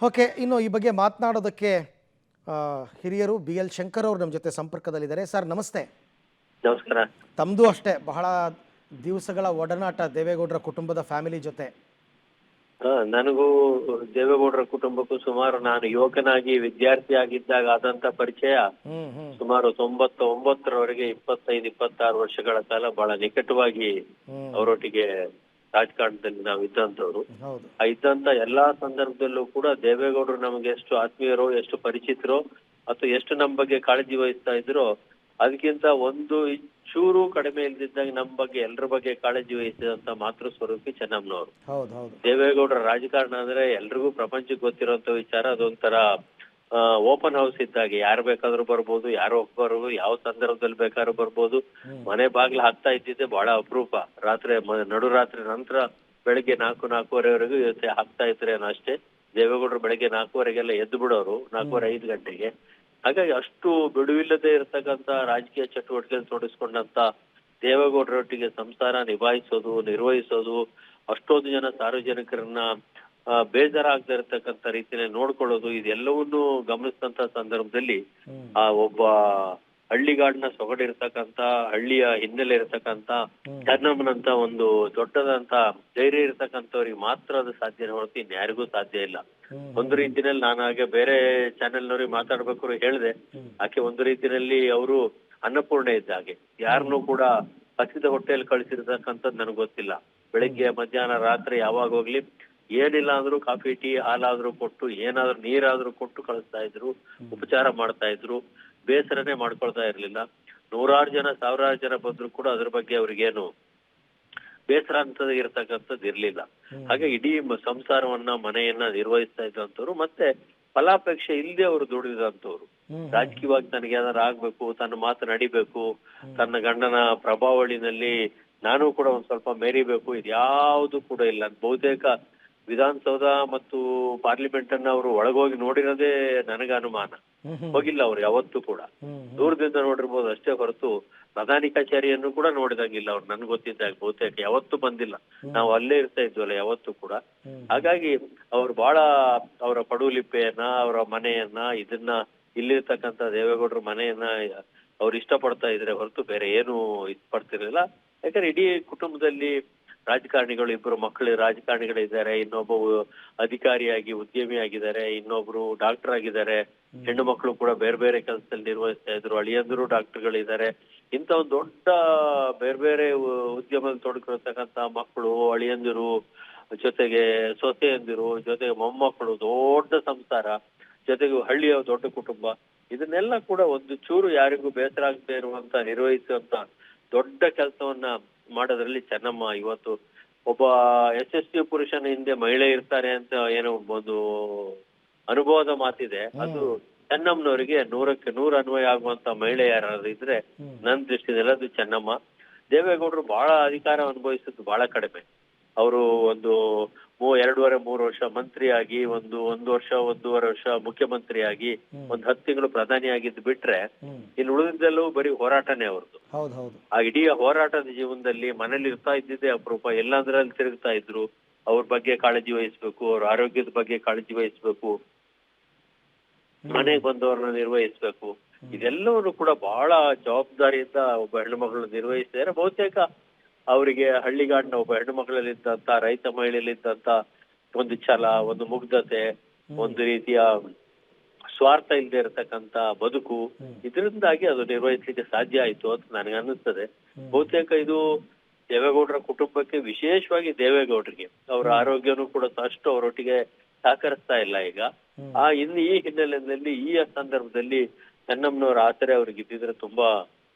Okay, ಇನ್ನು ಈ ಬಗ್ಗೆ ಮಾತನಾಡೋದಕ್ಕೆ ಹಿರಿಯರು ಬಿ ಎಲ್ ಶಂಕರ್ ಅವರು ನಮ್ಮ ಜೊತೆ ಸಂಪರ್ಕದಲ್ಲಿದ್ದಾರೆ. ಸರ್ ನಮಸ್ತೆ. ನಮಸ್ಕಾರ. ತಮ್ಮದು ಅಷ್ಟೇ ಬಹಳ ದಿವಸಗಳ ಒಡನಾಟ ದೇವೇಗೌಡರ ಕುಟುಂಬದ ಫ್ಯಾಮಿಲಿ ಜೊತೆ. ನನಗೂ ದೇವೇಗೌಡರ ಕುಟುಂಬಕ್ಕೂ ಸುಮಾರು ನಾನು ಯುವಕನಾಗಿ ವಿದ್ಯಾರ್ಥಿ ಆಗಿದ್ದಾಗ ಆದಂತ ಪರಿಚಯ ಹ್ಮ್ ಹ್ಮ್ ಸುಮಾರು 99ರವರೆಗೆ 25-26 ವರ್ಷಗಳ ಕಾಲ ಬಹಳ ನಿಕಟವಾಗಿ ಹ್ಮ್ ಅವರೊಟ್ಟಿಗೆ ರಾಜಕಾರಣದಲ್ಲಿ ನಾವು ಇದ್ದಂಥವ್ರು. ಹೌದು. ಇದ್ದಂತ ಎಲ್ಲಾ ಸಂದರ್ಭದಲ್ಲೂ ಕೂಡ ದೇವೇಗೌಡರು ನಮಗೆ ಎಷ್ಟು ಆತ್ಮೀಯರೋ, ಎಷ್ಟು ಪರಿಚಿತರೋ, ಅಥವಾ ಎಷ್ಟು ನಮ್ಮ ಬಗ್ಗೆ ಕಾಳಜಿ ವಹಿಸ್ತಾ ಇದ್ರೋ ಅದಕ್ಕಿಂತ ಒಂದು ಚೂರು ಕಡಿಮೆ ಇಲ್ದಿದ್ದಾಗ ನಮ್ಮ ಬಗ್ಗೆ ಎಲ್ಲರ ಬಗ್ಗೆ ಕಾಳಜಿ ವಹಿಸಿದಂತ ಮಾತೃ ಸ್ವರೂಪಿ ಚೆನ್ನಮ್ಮನವರು. ಹೌದು ಹೌದು ದೇವೇಗೌಡರ ರಾಜಕಾರಣ ಅಂದ್ರೆ ಎಲ್ರಿಗೂ ಪ್ರಪಂಚಕ್ಕೆ ಗೊತ್ತಿರುವಂತ ವಿಚಾರ. ಅದೊಂಥರ ಓಪನ್ ಹೌಸ್ ಇದ್ದಾಗೆ, ಯಾರು ಬೇಕಾದ್ರೂ ಬರ್ಬೋದು, ಯಾರೋ ಒಬ್ಬರು ಯಾವ ಸಂದರ್ಭದಲ್ಲಿ ಬೇಕಾದ್ರೂ ಬರ್ಬೋದು. ಮನೆ ಬಾಗ್ಲು ಹಾಕ್ತಾ ಇದ್ದಿದ್ದೆ ಬಹಳ ಅಪರೂಪ. ರಾತ್ರಿ ನಡುರಾತ್ರಿ ನಂತರ ಬೆಳಗ್ಗೆ 4-4:30ವರೆಗೂ ಹಾಕ್ತಾ ಇದ್ರೇನೋ ಅಷ್ಟೇ. ದೇವೇಗೌಡರು ಬೆಳಗ್ಗೆ 4:15ಗೆಲ್ಲ ಎದ್ದು ಬಿಡೋರು, 4:30-5 ಗಂಟೆಗೆ. ಹಾಗಾಗಿ ಅಷ್ಟು ಬಿಡುವಿಲ್ಲದೆ ಇರತಕ್ಕಂತ ರಾಜಕೀಯ ಚಟುವಟಿಕೆ ತೊಡಗಿಸ್ಕೊಂಡಂತ ದೇವೇಗೌಡರೊಟ್ಟಿಗೆ ಸಂಸಾರ ನಿಭಾಯಿಸೋದು, ನಿರ್ವಹಿಸೋದು, ಅಷ್ಟೊಂದು ಜನ ಸಾರ್ವಜನಿಕರನ್ನ ಬೇಜಾರಾಗದೆ ಇರತಕ್ಕಂತ ರೀತಿಯಲ್ಲಿ ನೋಡ್ಕೊಳ್ಳೋದು, ಇದೆಲ್ಲವನ್ನೂ ಗಮನಿಸಿದಂತ ಸಂದರ್ಭದಲ್ಲಿ ಒಬ್ಬ ಹಳ್ಳಿಗಾಡಿನ ಸೊಗಡಿರ್ತಕ್ಕಂತ, ಹಳ್ಳಿಯ ಹಿನ್ನೆಲೆ ಇರತಕ್ಕಂತ ಚೆನ್ನಮ್ಮನಂತ ಒಂದು ದೊಡ್ಡದಂತ ಧೈರ್ಯ ಇರತಕ್ಕಂಥವ್ರಿಗೆ ಮಾತ್ರ ಅದು ಸಾಧ್ಯ, ಹೊರತು ಇನ್ಯಾರಿಗೂ ಸಾಧ್ಯ ಇಲ್ಲ. ಒಂದು ರೀತಿನಲ್ಲಿ ನಾನು ಹಾಗೆ ಬೇರೆ ಚಾನೆಲ್ನವ್ರಿಗೆ ಮಾತಾಡ್ಬೇಕಾದ್ರು ಹೇಳಿದೆ, ಆಕೆ ಒಂದು ರೀತಿಯಲ್ಲಿ ಅವರು ಅನ್ನಪೂರ್ಣೆ ಇದ್ದ ಹಾಗೆ. ಯಾರನ್ನೂ ಕೂಡ ಹಸಿದ ಹೊಟ್ಟೆಯಲ್ಲಿ ಕಳಿಸಿರ್ತಕ್ಕಂಥದ್ದು ನನಗೆ ಗೊತ್ತಿಲ್ಲ. ಬೆಳಿಗ್ಗೆ ಮಧ್ಯಾಹ್ನ ರಾತ್ರಿ ಯಾವಾಗ ಹೋಗ್ಲಿ ಏನಿಲ್ಲ ಅಂದ್ರೂ ಕಾಫಿ ಟೀ ಹಾಲಾದ್ರೂ ಕೊಟ್ಟು, ಏನಾದ್ರೂ ನೀರಾದ್ರೂ ಕೊಟ್ಟು ಕಳಿಸ್ತಾ ಇದ್ರು, ಉಪಚಾರ ಮಾಡ್ತಾ ಇದ್ರು, ಬೇಸರನೇ ಮಾಡ್ಕೊಳ್ತಾ ಇರ್ಲಿಲ್ಲ. 100 ಜನ 1000 ಜನ ಬಂದ್ರು ಕೂಡ ಅದ್ರ ಬಗ್ಗೆ ಅವ್ರಿಗೇನು ಬೇಸರ ಅಂತ ಇರ್ತಕ್ಕಂಥದ್ದು ಇರ್ಲಿಲ್ಲ. ಹಾಗೆ ಇಡೀ ಸಂಸಾರವನ್ನ, ಮನೆಯನ್ನ ನಿರ್ವಹಿಸ್ತಾ ಇದ್ದಂಥವ್ರು, ಮತ್ತೆ ಫಲಾಪೇಕ್ಷೆ ಇಲ್ಲದೆ ಅವರು ದುಡಿದಂಥವ್ರು. ರಾಜಕೀಯವಾಗಿ ತನಗೆ ಏನಾದ್ರು ಆಗ್ಬೇಕು, ತನ್ನ ಮಾತು ನಡಿಬೇಕು, ತನ್ನ ಗಂಡನ ಪ್ರಭಾವಳಿನಲ್ಲಿ ನಾನು ಕೂಡ ಒಂದ್ ಸ್ವಲ್ಪ ಮೆರಿಬೇಕು, ಇದ್ಯಾವುದು ಕೂಡ ಇಲ್ಲ. ಬಹುತೇಕ ವಿಧಾನಸೌಧ ಮತ್ತು ಪಾರ್ಲಿಮೆಂಟ್ ಅನ್ನ ಅವರು ಒಳಗೋಗಿ ನೋಡಿರೋದೇ ನನಗ ಅನುಮಾನ. ಹೋಗಿಲ್ಲ ಅವ್ರು ಯಾವತ್ತೂ ಕೂಡ. ದೂರದಿಂದ ನೋಡಿರ್ಬೋದು ಅಷ್ಟೇ ಹೊರತು ಪ್ರಧಾನಿ ಕಚೇರಿಯನ್ನು ಕೂಡ ನೋಡಿದಂಗಿಲ್ಲ ಅವ್ರು. ನನ್ಗೆ ಗೊತ್ತಿದ್ದಾಗ ಬಹುತೇಕ ಯಾವತ್ತೂ ಬಂದಿಲ್ಲ. ನಾವು ಅಲ್ಲೇ ಇರ್ತಾ ಇದ್ವಲ್ಲ ಯಾವತ್ತೂ ಕೂಡ. ಹಾಗಾಗಿ ಅವ್ರು ಬಹಳ ಅವರ ಪಡುಲಿಪ್ಪೆಯನ್ನ, ಅವರ ಮನೆಯನ್ನ, ಇದನ್ನ ಇಲ್ಲಿರ್ತಕ್ಕಂಥ ದೇವೇಗೌಡರ ಮನೆಯನ್ನ ಅವ್ರು ಇಷ್ಟಪಡ್ತಾ ಇದ್ರೆ ಹೊರತು ಬೇರೆ ಏನು ಇಷ್ಟಪಡ್ತಿರ್ಲಿಲ್ಲ. ಯಾಕಂದ್ರೆ ಇಡೀ ಕುಟುಂಬದಲ್ಲಿ ರಾಜಕಾರಣಿಗಳು, ಇಬ್ಬರು ಮಕ್ಕಳು ರಾಜಕಾರಣಿಗಳಿದ್ದಾರೆ, ಇನ್ನೊಬ್ಬ ಅಧಿಕಾರಿಯಾಗಿ ಉದ್ಯಮಿ ಆಗಿದ್ದಾರೆ, ಇನ್ನೊಬ್ರು ಡಾಕ್ಟರ್ ಆಗಿದ್ದಾರೆ, ಹೆಣ್ಣು ಮಕ್ಕಳು ಕೂಡ ಬೇರೆ ಬೇರೆ ಕೆಲಸದಲ್ಲಿ ನಿರ್ವಹಿಸ್ತಾ ಇದ್ರು, ಅಳಿಯಂದ್ರು ಡಾಕ್ಟರ್ಗಳಿದ್ದಾರೆ. ಇಂಥ ಒಂದು ದೊಡ್ಡ ಬೇರೆ ಬೇರೆ ಉದ್ಯಮದಲ್ಲಿ ತೊಡಗಿರತಕ್ಕಂತ ಮಕ್ಕಳು, ಅಳಿಯಂದಿರು, ಜೊತೆಗೆ ಸೊಸೆಯಂದಿರು, ಜೊತೆಗೆ ಮೊಮ್ಮಕ್ಕಳು, ದೊಡ್ಡ ಸಂಸಾರ, ಜೊತೆಗೆ ಹಳ್ಳಿಯ ದೊಡ್ಡ ಕುಟುಂಬ, ಇದನ್ನೆಲ್ಲ ಕೂಡ ಒಂದು ಚೂರು ಯಾರಿಗೂ ಬೇಸರ ಆಗದೆ ಇರುವಂತ ನಿರ್ವಹಿಸುವಂತ ದೊಡ್ಡ ಕೆಲಸವನ್ನ ಮಾಡೋದ್ರಲ್ಲಿ ಚೆನ್ನಮ್ಮ ಇವತ್ತು ಒಬ್ಬ ಯಶಸ್ವಿ ಪುರುಷನ ಹಿಂದೆ ಮಹಿಳೆ ಇರ್ತಾರೆ ಅಂತ ಏನೋ ಒಂದು ಅನುಭವದ ಮಾತಿದೆ. ಅದು ಚೆನ್ನಮ್ಮನವರಿಗೆ 100ಕ್ಕೆ 100 ಅನ್ವಯ ಆಗುವಂತ ಮಹಿಳೆ ಯಾರಾದ್ರೂ ಇದ್ರೆ ನನ್ನ ದೃಷ್ಟಿಯಲ್ಲಿ ಅದು ಚೆನ್ನಮ್ಮ. ದೇವೇಗೌಡರು ಬಹಳ ಅಧಿಕಾರ ಅನುಭವಿಸಿದ್ದು ಬಹಳ ಕಡಿಮೆ. ಅವರು ಒಂದು 2.5-3 ವರ್ಷ ಮಂತ್ರಿಯಾಗಿ, ಒಂದು ವರ್ಷ 1.5 ವರ್ಷ ಮುಖ್ಯಮಂತ್ರಿಯಾಗಿ, 10 ತಿಂಗಳು ಪ್ರಧಾನಿ ಆಗಿದ್ದು ಬಿಟ್ರೆ ಇನ್ನು ಉಳಿದಿದ್ದೆಲ್ಲೂ ಬರೀ ಹೋರಾಟನೇ ಅವ್ರದ್ದು. ಆ ಇಡೀ ಹೋರಾಟದ ಜೀವನದಲ್ಲಿ ಮನೇಲಿ ಇರ್ತಾ ಇದ್ದಿದ್ದೇ ಅಪರೂಪ. ಎಲ್ಲಂದ್ರಲ್ಲಿ ತಿರುಗ್ತಾ ಇದ್ರು. ಅವ್ರ ಬಗ್ಗೆ ಕಾಳಜಿ ವಹಿಸ್ಬೇಕು, ಅವ್ರ ಆರೋಗ್ಯದ ಬಗ್ಗೆ ಕಾಳಜಿ ವಹಿಸ್ಬೇಕು, ಮನೆಗೆ ಬಂದವ್ರನ್ನ ನಿರ್ವಹಿಸ್ಬೇಕು, ಇದೆಲ್ಲವನ್ನು ಕೂಡ ಬಹಳ ಜವಾಬ್ದಾರಿಯಿಂದ ಒಬ್ಬ ಹೆಣ್ಣು ಮಗಳು ನಿರ್ವಹಿಸಿದರೆ ಬಹುತೇಕ ಅವರಿಗೆ ಹಳ್ಳಿಗಾಡಿನ ಒಬ್ಬ ಹೆಣ್ಣು ಮಗಳಲ್ಲಿದ್ದಂತ, ರೈತ ಮಹಿಳೆಯಲ್ಲಿದ್ದಂತ ಒಂದು ಛಲ, ಒಂದು ಮುಗ್ಧತೆ, ಒಂದು ರೀತಿಯ ಸ್ವಾರ್ಥ ಇಲ್ಲದೆ ಇರತಕ್ಕಂತ ಬದುಕು, ಇದರಿಂದಾಗಿ ಅದು ನಿರ್ವಹಿಸ್ಲಿಕ್ಕೆ ಸಾಧ್ಯ ಆಯ್ತು ಅಂತ ನನಗೆ ಅನ್ನಿಸ್ತದೆ. ಬಹುತೇಕ ಇದು ದೇವೇಗೌಡರ ಕುಟುಂಬಕ್ಕೆ, ವಿಶೇಷವಾಗಿ ದೇವೇಗೌಡರಿಗೆ ಅವರ ಆರೋಗ್ಯನೂ ಕೂಡ ಅಷ್ಟು ಅವರೊಟ್ಟಿಗೆ ಸಹಕರಿಸ್ತಾ ಇಲ್ಲ ಈಗ. ಇನ್ನು ಈ ಹಿನ್ನೆಲೆಯಲ್ಲಿ, ಈ ಸಂದರ್ಭದಲ್ಲಿ ಚೆನ್ನಮ್ಮನವರ ಆಸರೆ ಅವ್ರಿಗೆ ಇದ್ದಿದ್ರೆ ತುಂಬಾ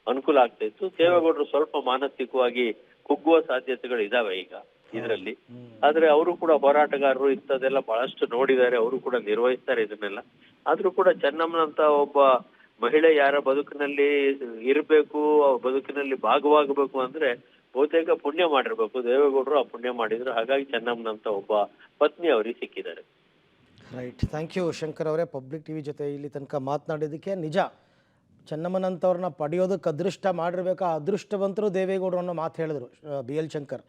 ಅನುಕೂಲ ಆಗ್ತಾ ಇತ್ತು. ದೇವೇಗೌಡರು ಸ್ವಲ್ಪ ಮಾನಸಿಕವಾಗಿ ಕುಗ್ಗುವ ಸಾಧ್ಯತೆಗಳು ಇದಾವೆ ಈಗ ಇದರಲ್ಲಿ. ಆದ್ರೆ ಅವರು ಕೂಡ ಹೋರಾಟಗಾರರು, ಇಂಥದ್ದೆಲ್ಲ ಬಹಳಷ್ಟು ನೋಡಿದ್ದಾರೆ, ಅವರು ಕೂಡ ನಿರ್ವಹಿಸ್ತಾರೆ ಇದನ್ನೆಲ್ಲ. ಆದ್ರೂ ಕೂಡ ಚೆನ್ನಮ್ಮನಂತ ಒಬ್ಬ ಮಹಿಳೆ ಯಾರ ಬದುಕಿನಲ್ಲಿ ಇರ್ಬೇಕು, ಬದುಕಿನಲ್ಲಿ ಭಾಗವಾಗಬೇಕು ಅಂದ್ರೆ ಬಹುತೇಕ ಪುಣ್ಯ ಮಾಡಿರ್ಬೇಕು. ದೇವೇಗೌಡರು ಆ ಪುಣ್ಯ ಮಾಡಿದ್ರು. ಹಾಗಾಗಿ ಚೆನ್ನಮ್ಮನಂತ ಒಬ್ಬ ಪತ್ನಿ ಅವರಿಗೆ ಸಿಕ್ಕಿದ್ದಾರೆ. ರೈಟ್, ಥ್ಯಾಂಕ್ ಯು ಶಂಕರ್ ಅವರೇ, ಪಬ್ಲಿಕ್ ಟಿವಿ ಜೊತೆ ಇಲ್ಲಿ ತನಕ ಮಾತನಾಡಿದ್ದಕ್ಕೆ. ನಿಜ, ಚೆನ್ನಮ್ಮನಂತವ್ರನ್ನ ಪಡೆಯೋದಕ್ಕೆ ಅದೃಷ್ಟ ಮಾಡಿರ್ಬೇಕು. ಆ ಅದೃಷ್ಟವಂತರು ದೇವೇಗೌಡರು ಅನ್ನೋ ಮಾತು ಹೇಳಿದ್ರು ಬಿ ಎಲ್ ಶಂಕರ್.